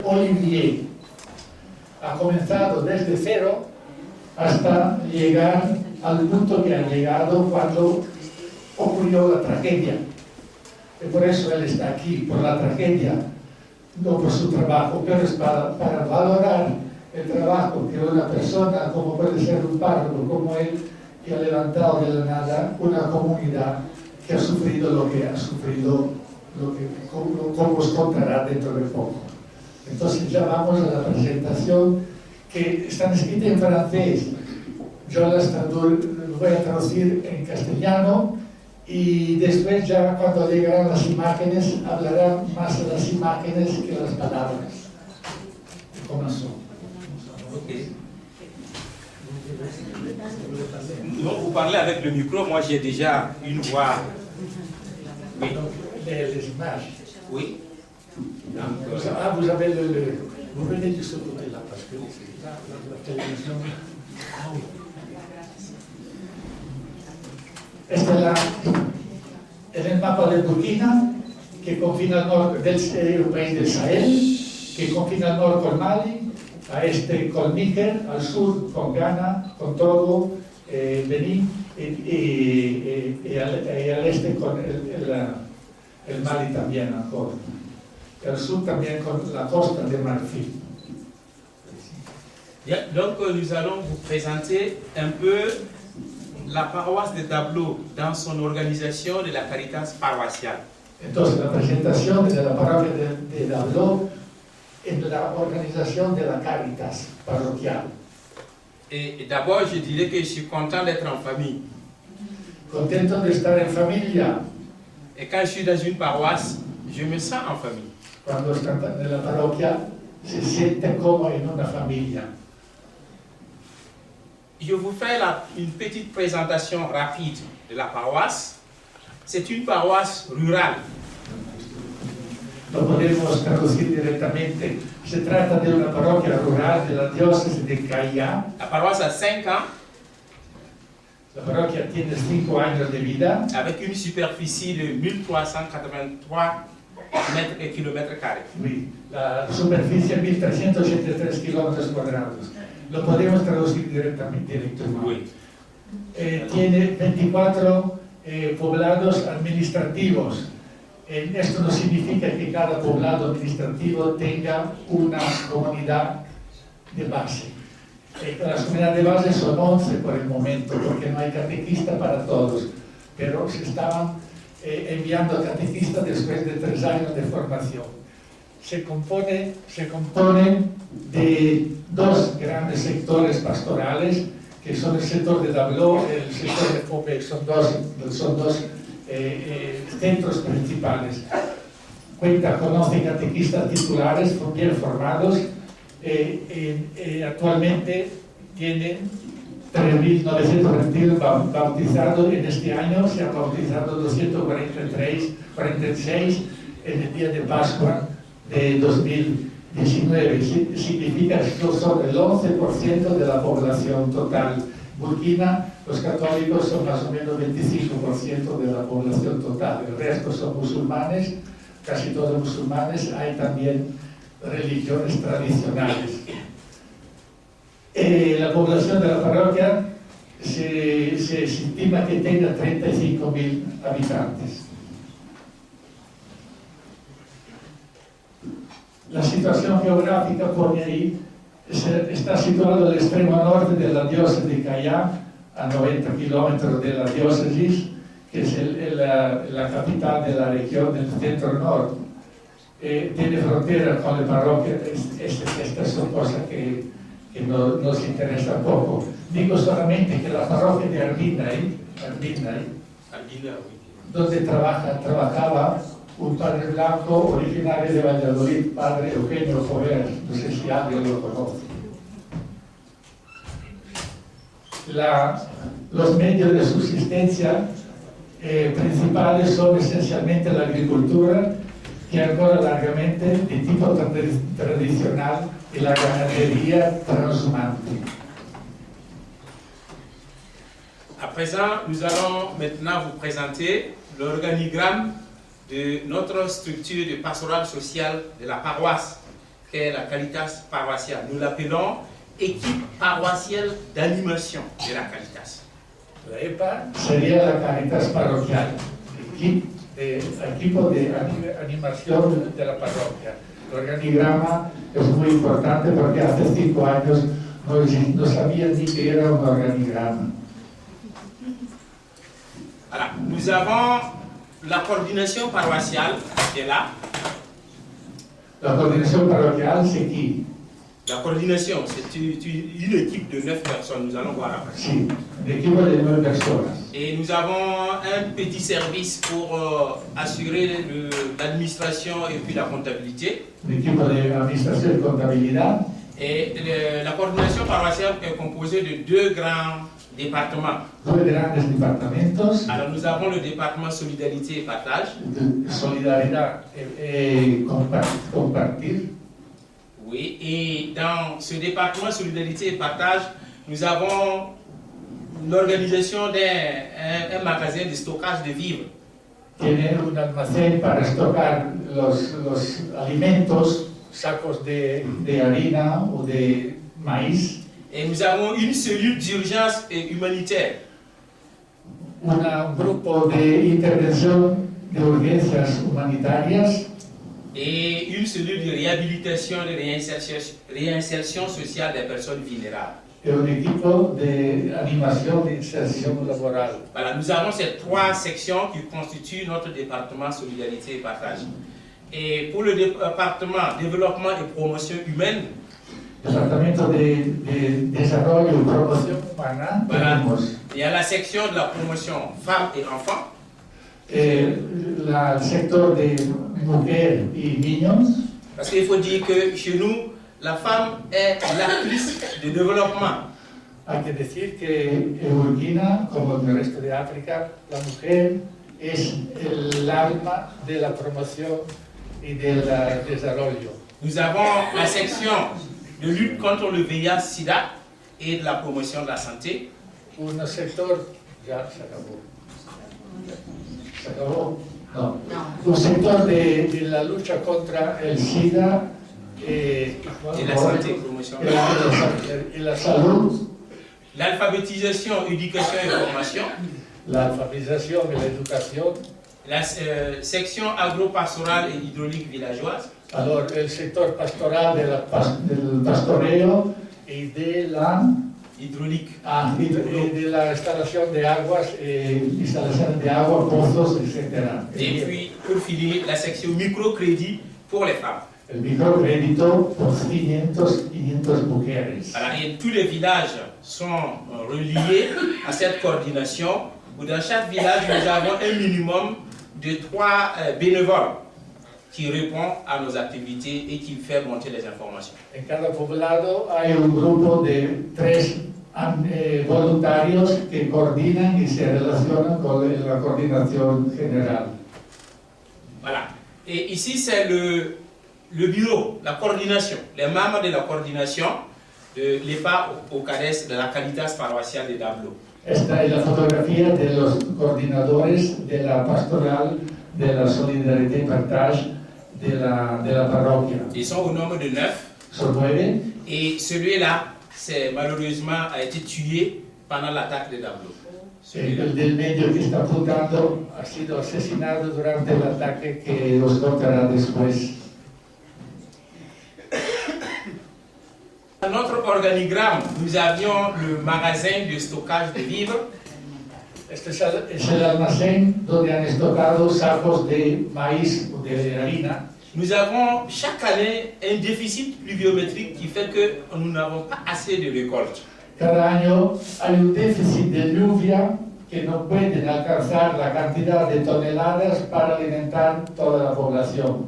Olivier ha comenzado desde cero hasta llegar al punto que ha llegado cuando ocurrió la tragedia. Y por eso él está aquí, por la tragedia, no por su trabajo, pero es para valorar el trabajo que una persona, como puede ser un párroco como él, que ha levantado de la nada una comunidad que ha sufrido lo que ha sufrido, como os contará dentro de poco. Entonces ya vamos a la presentación, que está escrita en francés. Yo la voy a traducir en castellano y después ya cuando llegarán las imágenes hablarán más de las imágenes que las palabras. Comenzó. Okay. Donc vous parlez avec le micro, moi j'ai déjà une voix. Oui. Les images. Oui. Donc, vous avez vous venez de ce côté-là parce que la télévision. Ah oui. Este es el mapa de Burkina, que confina al norte del país del Sahel, que confina al norte con Mali, a este con Níger, al sur con Ghana, con Togo, Benín y al este con el Mali también, Angora. Y al sur también con la costa de Marfil. Bien, donc nous allons vous présenter un peu la paroisse de Dablo dans son organisation de la Caritas paroissiale. Entonces, la presentación de la parroquia de Dablo en la organización de la Caritas parroquial. Et d'abord, je dirais que je suis content d'être en famille. Contento de estar en familia. Et quand je suis dans une paroisse, je me sens en famille. Cuando está en la parroquia, se siente como en una familia. Je vous fais une petite présentation rapide de la paroisse. C'est une paroisse rurale. Lo podemos traducir directamente. Se trata de una parroquia rural de la diócesis de Cayá. La paroisse a 5 ans. La parroquia tiene 5 años de vida. Avec une superficie de 1383 mètres et kilomètres carrés. Oui, la superficie 1383 kilómetros cuadrados. Lo podemos traducir directamente. Oui. Tiene 24 poblados administrativos. Esto no significa que cada poblado administrativo tenga una comunidad de base. Las comunidades de base son 11 por el momento, porque no hay catequista para todos, pero se estaban enviando catequistas después de 3 años de formación. Se compone de 2 grandes sectores pastorales, que son el sector de Dablo, el sector de Fope, son dos centros principales. Cuenta con 11 catequistas titulares bien formados. Actualmente tiene 3.921 bautizados. En este año se han bautizado 246 en el día de Pascua de 2019. Significa que son el 11% de la población total. Burkina, los católicos son más o menos 25% de la población total. El resto son musulmanes, casi todos musulmanes. Hay también religiones tradicionales. La población de la parroquia se estima que tenga 35.000 habitantes. La situación geográfica pone ahí, está situado al extremo norte de la diócesis de Cayá, a 90 kilómetros de la diócesis, que es la capital de la región del centro norte. Tiene frontera con la parroquia. Estas son cosas que nos interesan poco. Digo solamente que la parroquia de Arbinay, donde trabajaba un padre blanco originario de Valladolid, padre Eugenio Jover, no sé si alguien lo conoce. Los medios de subsistencia principales son esencialmente la agricultura, que ancora largamente de tipo tradicional, y la ganadería transhumante. À présent, nous allons maintenant vous présenter l'organigramme de notre structure de pastorale sociale de la paroisse qu'est la Caritas paroissiale. Nous l'appelons équipe paroissiale d'animation de la Caritas. La EPA sería la Caritas parroquial, equipo de animación de la parroquia. El organigrama es muy importante porque hace 5 años no sabían ni que era un organigrama. Voilà. Nous avons la coordination paroissiale qui est là. La coordinación parroquial, c'est qui? La coordination, c'est une équipe de 9 personnes, nous allons voir après. Sí, un equipo de 9 personas. Et nous avons un petit service pour assurer l'administration et puis la comptabilité. Un equipo de administración y contabilidad. Et la coordination paroissiale est composée de 2 grands départements. 2 grandes departamentos. Alors nous avons le département solidarité et partage. De solidaridad compartir. Oui, et dans ce département solidarité et partage, nous avons l'organisation d'un magasin de stockage de vivres. Tiene un almacén para estocar los alimentos, sacos de harina o de maíz. Et nous avons une cellule d'urgence humanitaire. Un grupo de intervención de urgencias humanitarias. Et une cellule de réhabilitation et de réinsertion sociale des personnes vulnérables. Et un equipo de animación de inserción laboral. Voilà, nous avons ces 3 sections qui constituent notre département solidarité et partage. Et pour le département développement et promotion humaine, Departamento de Desarrollo y Promoción Humana, voilà, il y a la section de la promotion femmes et enfants. El sector de mujer y niños. Parce qu'il faut dire que chez nous, la femme est l'actrice de développement. Hay que decir que en Burkina, como en el resto de África, la mujer es el alma de la promoción y del desarrollo. Nous avons la section de lutte contre le VIH-Sida et de la promotion de la santé. Un sector, ya se acabó. ¿Se acabó? No. Un sector de la lucha contra el SIDA et la santé, promotion. Y la salud. L'alphabétisation, éducation et formation. La alfabetización y la educación. La section agro-pastorale et hydraulique villageoise. Alors, el sector pastoral del pastoreo y de la hydraulique. Y de la instalación de aguas, instalación de agua, pozos, etc. Et puis, pour finir, la section microcrédit pour les femmes. El microcrédito por 500 mujeres. Voilà, et tous les villages sont reliés à cette coordination, où dans chaque village, nous avons un minimum de 3 bénévoles qui répondent à nos activités et qui fait monter les informations. En cada poblado hay un grupo de 3 voluntarios que coordinan y se relacionan con la coordinación general. Voilà. Et ici, c'est le bureau, la coordination, les membres de la coordination de l'EPA au CADES, de la Caritas paroissiale de Dablo. Esta es la fotografía de los coordinadores de la pastoral, de la solidarité partage de la parroquia. Ils sont au nombre de 9. Son 9. Et celui-là, malheureusement, a été tué pendant l'attaque de Dablo. El del medio que está apuntando ha sido asesinado durante el ataque que os contará después. Dans notre organigramme, nous avions le magasin de stockage de vivres. Este es el almacén donde han estocado sacos de maíz o de harina. Nous avons chaque année un déficit pluviométrique qui fait que nous n'avons pas assez de récoltes. Cada año hay un déficit de lluvia que no pueden alcanzar la cantidad de toneladas para alimentar toda la población.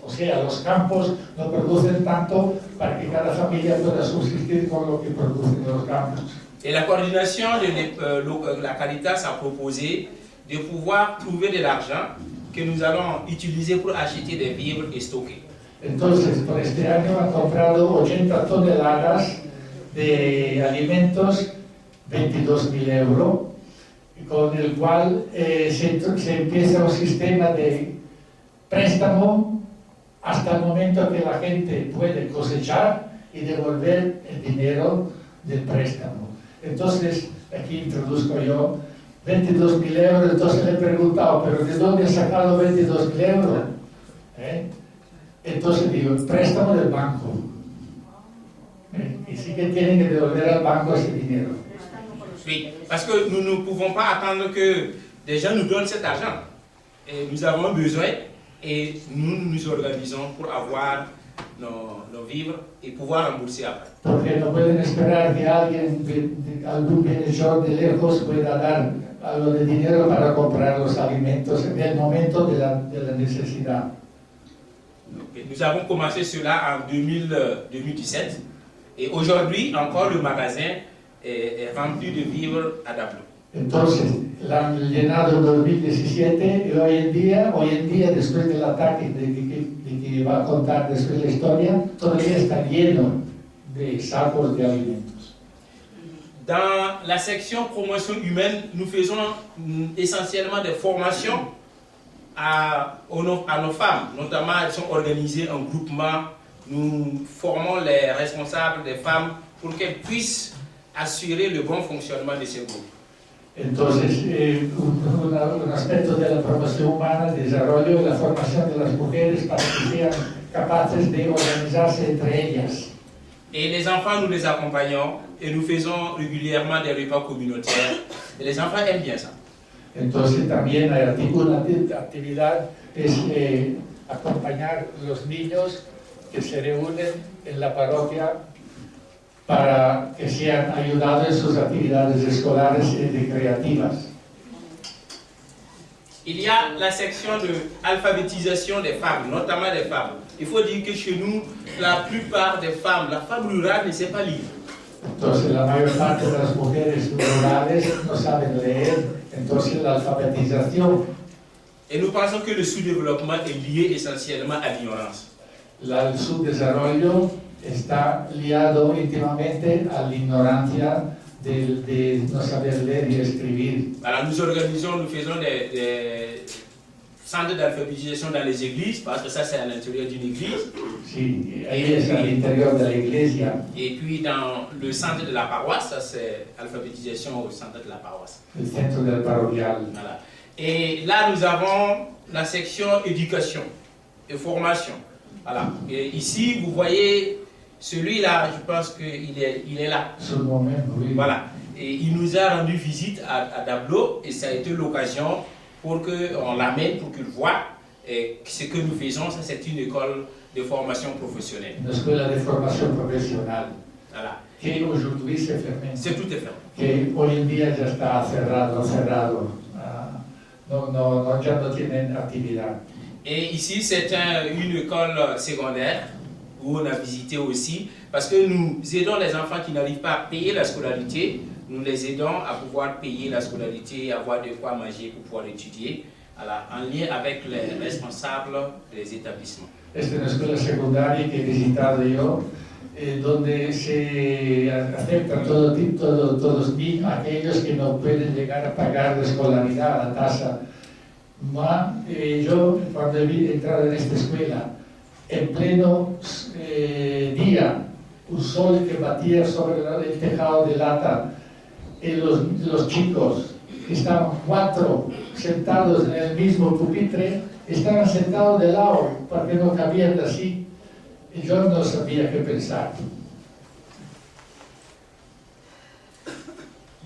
O sea, los campos no producen tanto para que cada familia pueda subsistir con lo que producen los campos. Et la coordination de la Caritas a proposé de pouvoir trouver de l'argent que nous allons utiliser pour acheter des vivres et stocker. Entonces, por este año han comprado 80 toneladas de alimentos, 22.000 euros, con el cual se empieza un sistema de préstamo hasta el momento que la gente puede cosechar y devolver el dinero del préstamo. Entonces, aquí introduzco yo 22.000 euros, entonces le he preguntado, ¿pero de dónde has sacado 22.000 euros? Entonces digo, el préstamo del banco. Y sí que tienen que devolver al banco ese dinero. Oui, parce que nous ne pouvons pas attendre que des gens nous donnent cet argent. Et nous avons besoin et nous nous organisons pour avoir nos vivres y pouvoir rembourser après. Porque no pueden esperar que alguien, algún bienhechor de lejos pueda dar algo de dinero para comprar los alimentos en el momento de la necesidad. Nous avons commencé cela en 2017 et aujourd'hui encore le magasin est rempli de vivres à Dablo. Entonces, la han llenado en 2017 y hoy en día después del ataque de que va a contar después la historia, todavía está lleno de sacos de alimentos. Dans la section promotion humaine, nous faisons essentiellement des formations à nos femmes, notamment elles sont organisées en groupement. Nous formons les responsables des femmes pour qu'elles puissent assurer le bon fonctionnement de ces groupes. Entonces, un aspecto de la promoción humana, el desarrollo y la formación de las mujeres para que sean capaces de organizarse entre ellas. Et les enfants, nous les accompagnons et nous faisons régulièrement des repas communautaires. Et les enfants aiment bien ça. Entonces, también hay una actividad es acompañar a los niños que se reúnen en la parroquia para que sean ayudados en sus actividades escolares y recreativas. Il y a la section de alphabétisation des femmes, notamment des femmes. Il faut dire que chez nous, la plupart des femmes, la femme rurale ne sait pas lire. Entonces, la mayor parte de las mujeres rurales no saben leer, entonces la alfabetización. Et nous pensons que le sous-développement est lié essentiellement à l'ignorance. El subdesarrollo está liado íntimamente a la ignorancia de no saber leer y escribir. Alors nous organisons, nous faisons des centres d'alphabétisation dans les églises, parce que ça c'est à l'intérieur d'une église. Sí, ahí es al interior de la iglesia. Et puis dans le centre de la paroisse, ça c'est alphabétisation au centre de la paroisse. El centro del parroquial. Voilà. Et là nous avons la section éducation et formation. Voilà. Et ici vous voyez celui-là, je pense qu'il est là. Sur le moment, oui. Voilà. Et il nous a rendu visite à Dablo et ça a été l'occasion pour qu'on l'amène, pour qu'il voit ce que nous faisons. Ça, c'est une école de formation professionnelle. Une escuela de formación profesional. Voilà. Que aujourd'hui c'est fermé. C'est tout est fermé. Que hoy en día ya está cerrado. Ya no tienen actividad. Et ici, c'est une école secondaire où on a visité aussi, parce que nous aidons les enfants qui n'arrivent pas à payer la scolarité, nous les aidons à pouvoir payer la scolarité, avoir de quoi manger pour pouvoir étudier, en lien avec les responsables des établissements. Esta es una escuela secundaria que he visitado yo, donde se aceptan todos niños, aquellos que no pueden llegar a pagar la escolaridad, la tasa. Yo, cuando he entrado en esta escuela, en pleno día, un sol que batía sobre el tejado de lata, y los chicos, que estaban 4 sentados en el mismo pupitre, estaban sentados de lado porque no cabían así, y yo no sabía qué pensar.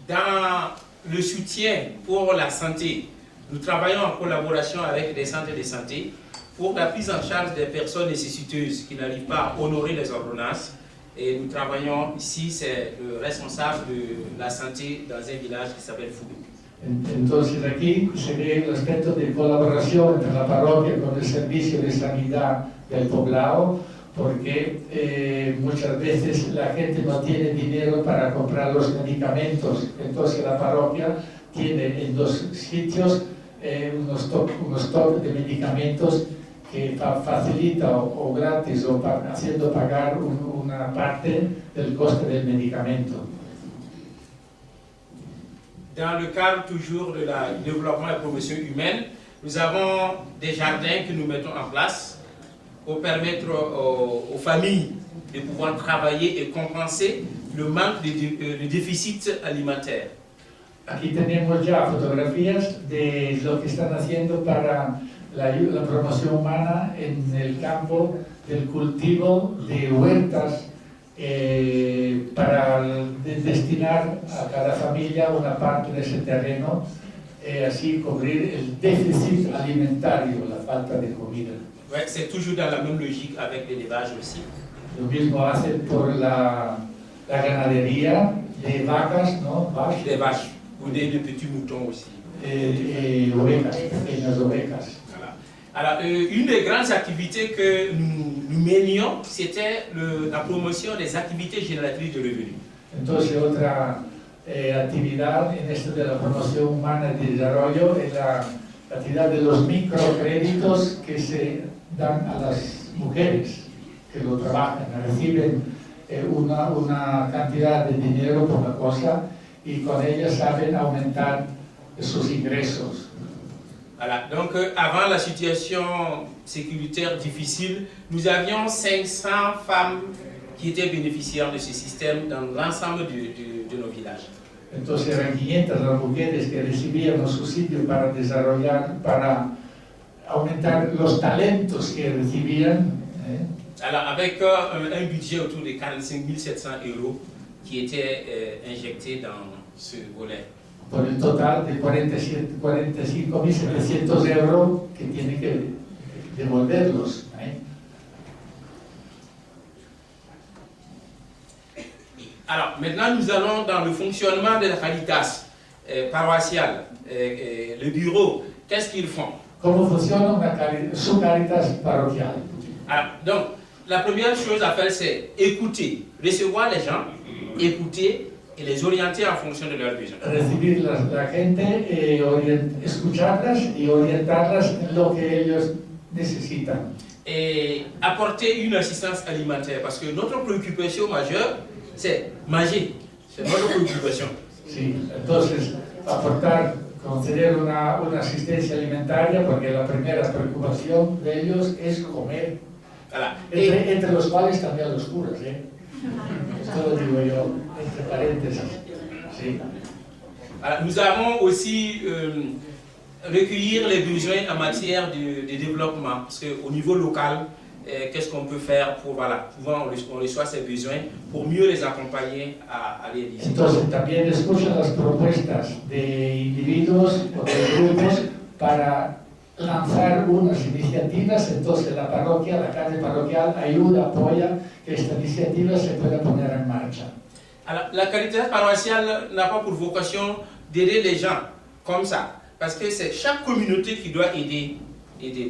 Dans le soutien pour la santé, nous travaillons en collaboration avec des centres de santé pour la prise en charge des personnes nécessiteuses qui n'arrivent pas à honorer les ordonnances. Et nous travaillons ici, c'est le responsable de la santé dans un village qui s'appelle Foubé. Entonces aquí se ve el aspecto de colaboración entre la parroquia con el servicio de sanidad del poblado, porque muchas veces la gente no tiene dinero para comprar los medicamentos. Entonces la parroquia tiene en 2 sitios unos stock de medicamentos que facilita o gratis o haciendo pagar una parte del coste del medicamento. Dans le cadre toujours de la développement et promotion humaine, nous avons des jardins que nous mettons en place pour permettre aux familles de pouvoir travailler et compenser le manque de déficit alimentaire. Aquí tenemos ya fotografías de lo que están haciendo para la promoción humana en el campo del cultivo de huertas para destinar a cada familia una parte de ese terreno, así cubrir el déficit alimentario, la falta de comida. Ouais, c'est toujours dans la même logique avec l'élevage aussi. Lo mismo hacen por la ganadería de vacas, ¿no? Des vaches ou des petits moutons aussi. Ovejas, pequeñas ovejas. Voilà. Alors, une des grandes activités que nous menions, c'était la promotion des activités génératrices de revenus. Entonces, otra actividad en esto de la promoción humana y desarrollo es la actividad de los microcréditos que se dan a las mujeres que lo trabajan, reciben una cantidad de dinero por la cosa y con ellas saben aumentar sus ingresos. Voilà, donc avant la situation sécuritaire difficile, nous avions 500 femmes qui étaient bénéficiaires de ce système dans l'ensemble de nos villages. Entonces eran 500 las mujeres que recibían los subsidios para desarrollar, para aumentar los talentos que recibían. Alors avec un budget autour de 45 700 € qui était injecté dans ce volet. Por el total de 45.700 € que tiene que devolverlos. Alors maintenant nous allons dans le fonctionnement de la Caritas paroissiale, le bureau. Qu'est-ce qu'ils font? ¿Cómo funciona su Caritas parroquial? Alors, donc, la première chose à faire, c'est écouter, recevoir les gens, écouter et les orienter en fonction de leurs besoins. Recibir la gente, escucharlas y orientarlas en lo que ellos necesitan. Et apporter une assistance alimentaire, parce que notre préoccupation majeure, c'est manger. C'est notre préoccupation. Sí, entonces, aportar, conceder una asistencia alimentaria, porque la primera preocupación de ellos es comer. Voilà. Entre los cuales también los curas, Esto lo digo yo, entre paréntesis. Sí. Alors, nous avons aussi recueillir les besoins en matière de développement, parce qu'au niveau local, qu'est-ce qu'on peut faire pour, voilà, souvent on reçoit ces besoins pour mieux les accompagner à réaliser. Entonces, también escuchan las propuestas de individuos o de grupos para lanzar unas iniciativas, entonces la parroquia, la calle parroquial ayuda, apoya que esta iniciativa se pueda poner en marcha. Alors, la Caritas paroissiale n'a pas pour vocation d'aider les gens comme ça, parce que c'est chaque communauté qui doit aider.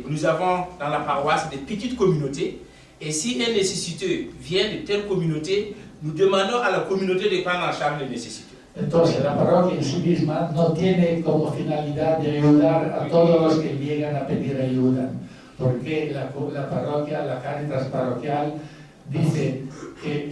Nous avons dans la paroisse des petites communautés, et si un nécessiteux vient de telle communauté, nous demandons à la communauté de prendre en charge les nécessiteux. Entonces, la parroquia en sí misma no tiene como finalidad de ayudar a todos los que llegan a pedir ayuda, porque la parroquia, la Caritas parroquial, dice que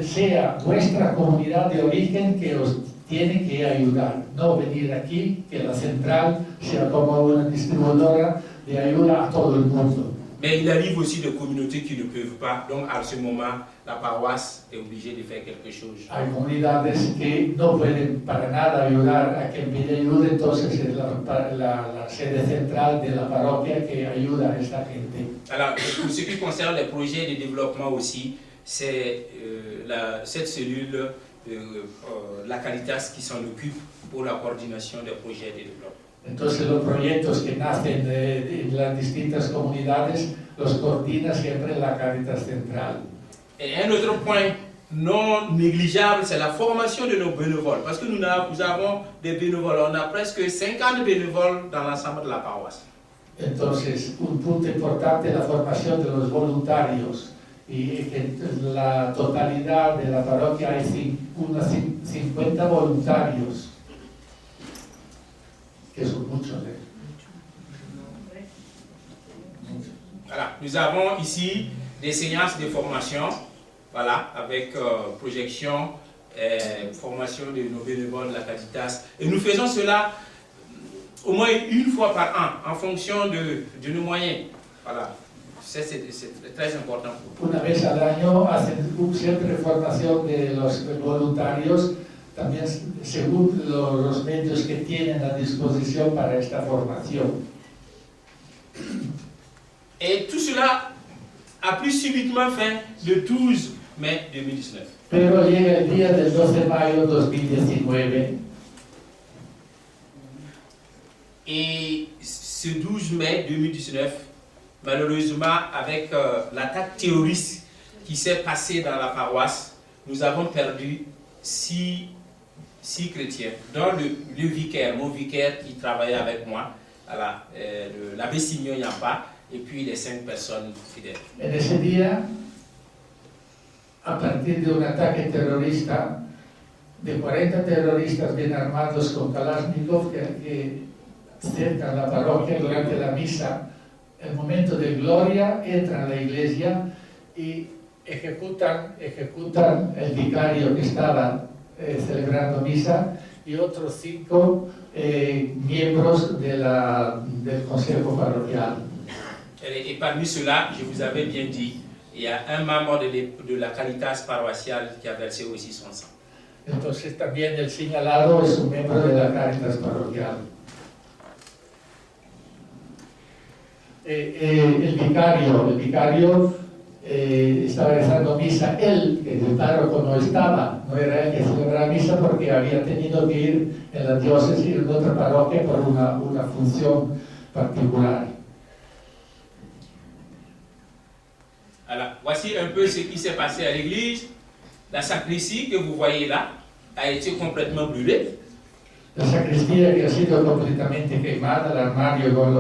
sea vuestra comunidad de origen que os tiene que ayudar, no venir aquí, que la central sea como una distribuidora de ayuda a todo el mundo. Mais il arrive aussi des communautés qui ne peuvent pas, donc à ce moment, la paroisse est obligée de faire quelque chose. Hay comunidades que no pueden para nada ayudar a quien pide ayuda, entonces es la sede central de la parroquia que ayuda a esta gente. Alors, pour ce qui concerne les projets de développement aussi, c'est cette cellule, la Caritas, qui s'en occupe pour la coordination des projets de développement. Entonces los proyectos que nacen en las distintas comunidades los coordina siempre la Caritas central. Et un autre point non négligeable, c'est la formation de nos bénévoles, parce que nous avons des bénévoles, on a presque 50 bénévoles dans l'ensemble de la paroisse. Entonces, un punto importante es la formación de los voluntarios, y que la totalidad de la parroquia hay unos 50 voluntarios, que son muchos. Voilà, nous avons ici des séances de formation, voilà, avec projection, formation de nos bénévoles de la Caritas. Et nous faisons cela au moins une fois par an, en fonction de nos moyens. Voilà. c'est très important pour nous. Una vez al año hacen siempre formación de los voluntarios, también según los medios que tienen a disposición para esta formación. Et tout cela a pris subitement fin le 12 mai 2019. Pero llega el día del 12 de mayo de 2019. Et ce 12 mai 2019, malheureusement, avec l'attaque terroriste qui s'est passée dans la paroisse, nous avons perdu six chrétiens, dont le vicaire, mon vicaire qui travaillait avec moi, l'abbé Simeon Yampa, et puis les 5 personnes fidèles. En ese día, a partir de un ataque terrorista, de 40 terroristas bien armados con Kalashnikov que cercan la parroquia durante la misa, el momento de gloria, entran a la iglesia y ejecutan el vicario que estaba celebrando misa y otros 5 miembros del consejo parroquial. Et parmi ceux-là, je vous avais bien dit, il y a un membre de la Caritas paroissiale qui a versé aussi son sang. Entonces también el señalado es un miembro de la Caritas parroquial. El vicario estaba rezando misa. Él, el párroco, no era él que celebraba misa porque había tenido que ir en la diócesis en otra parroquia por una función particular. Alors, voici un peu ce qui s'est passé à l'église. La sacristie que vous voyez là a été complètement brûlée. La sacristía que ha sido completamente quemada, el armario con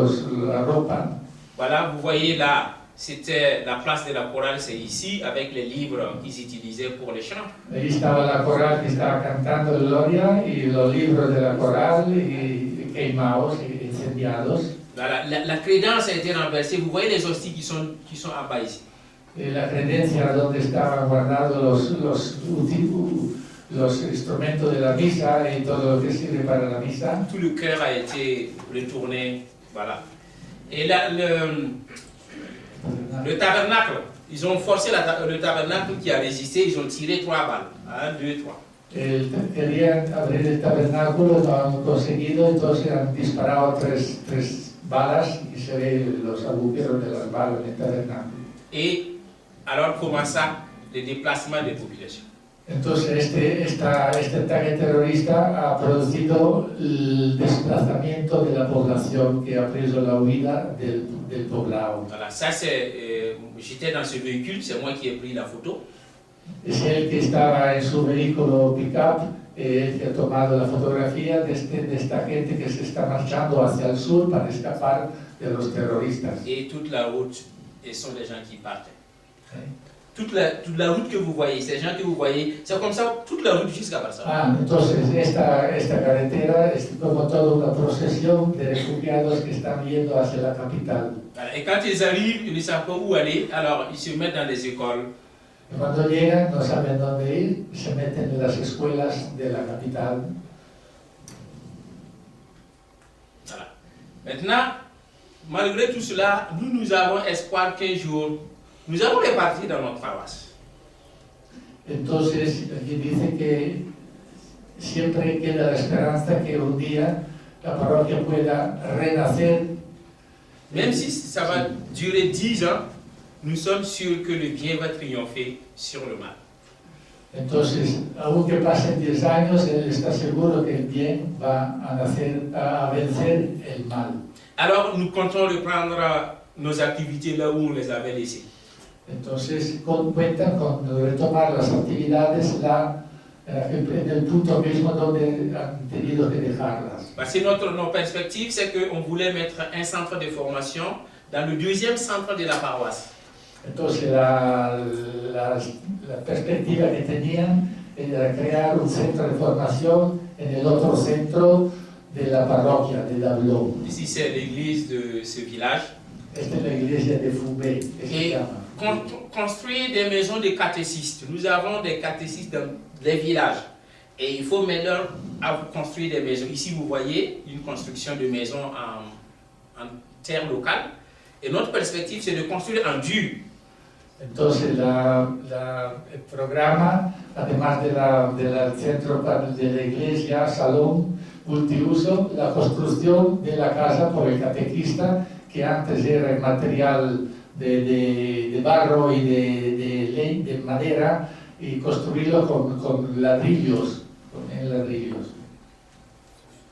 la ropa. Voilà, vous voyez là, c'était la place de la chorale, c'est ici, avec les livres qu'ils utilisaient pour les chants. Ahí estaba la coral que estaba cantando Gloria y los libros de la coral y quemados y incendiados. Voilà, la crédence a été renversée. Vous voyez les hosties qui sont en bas ici. La credencia donde estaban guardados los instrumentos de la misa y todo lo que sirve para la misa. Tout le cœur a été retourné, voilà. Et là, le tabernacle, ils ont forcé le tabernacle qui a résisté, ils ont tiré 3 balles. 1, 2, 3. Querían abrir el tabernáculo, no han conseguido, entonces han disparado 3 balas y se ven los agujeros de las balas en el tabernáculo. Et alors commença le déplacement des populations. Entonces este ataque terrorista ha producido el desplazamiento de la población que ha preso la huida del poblado. Voilà, ça c'est, j'étais dans ce véhicule, c'est moi qui ai pris la photo. Es el que estaba en su vehículo pick-up, el que ha tomado la fotografía de esta gente que se está marchando hacia el sur para escapar de los terroristas. Et toute la route, ce sont les gens qui partent. Toute la route que vous voyez, ces gens que vous voyez, c'est comme ça toute la route jusqu'à Barcelone. Entonces esta carretera es como toda una procesión de refugiados que están yendo hacia la capital. Voilà. Et quand ils arrivent, ils ne savent pas où aller, alors ils se mettent dans les écoles. Y cuando llegan no saben dónde ir, se meten en las escuelas de la capital. Voilà. Maintenant, malgré tout cela, nous avons espoir qu'un jour, nous allons repartir dans notre paroisse. Entonces, aquí dice que siempre queda la esperanza que un día la parroquia pueda renacer. Même si ça va durer 10 ans, nous sommes sûrs que le bien va triompher sur le mal. Entonces, aunque pasen 10 años, él está seguro que el bien va a vencer el mal. Alors, nous comptons reprendre nos activités là où on les avait laissées. Entonces, cuentan con retomar las actividades en el punto mismo donde han tenido que dejarlas. Parce que nos perspectives, c'est qu'on voulait mettre un centre de formation dans le 2e centre de la paroisse. Entonces, la perspectiva que tenían era crear un centro de formación en el otro centro de la parroquia de Dabló. Ici, c'est l'église de ce village. Esta es la iglesia de Fubé, que se Et llama. construire des maisons de catéchistes. Nous avons des catéchistes dans les villages. Et il faut maintenant construire des maisons. Ici, vous voyez une construction de maisons en terre locale. Et notre perspective, c'est de construire en dur. Entonces, el programa, además del centro de la iglesia, salón, multiuso, la construcción de la casa por el catequista, que antes era el material de barro y de madera, y construirlo con ladrillos, en ladrillos.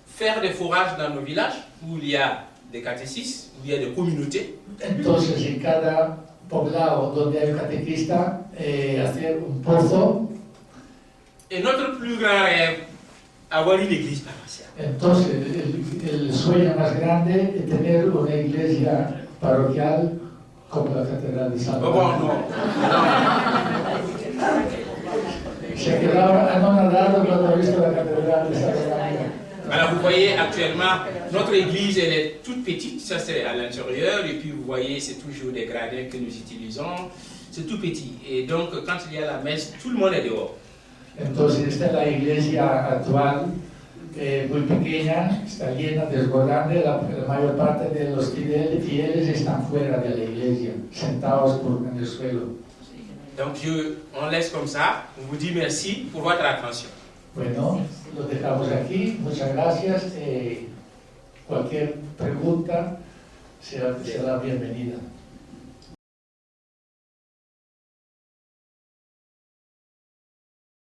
Faire des fourrages dans nos villages, où il y a des catéchistes, où il y a des communautés. Entonces, en cada poblado donde hay un catequista, hacer un pozo. Et notre plus grand rêve, avoir une église paroissiale. Entonces, el sueño más grande es tener una iglesia parroquial como la Catedral de Salamanca. Bon, non. Se quedaba anonadado cuando ha visto la Catedral de Salamanca. Alors vous voyez actuellement, notre église elle est toute petite, ça c'est à l'intérieur, et puis vous voyez c'est toujours des gradins que nous utilisons, c'est tout petit. Et donc quand il y a la messe, tout le monde est dehors. Entonces esta es la iglesia actual, muy pequeña, está llena, desbordante, la mayor parte de los fieles están fuera de la iglesia, sentados en el suelo. Donc on laisse comme ça, on vous dit merci pour votre attention. Bueno, lo dejamos aquí, muchas gracias. Cualquier pregunta será bienvenida.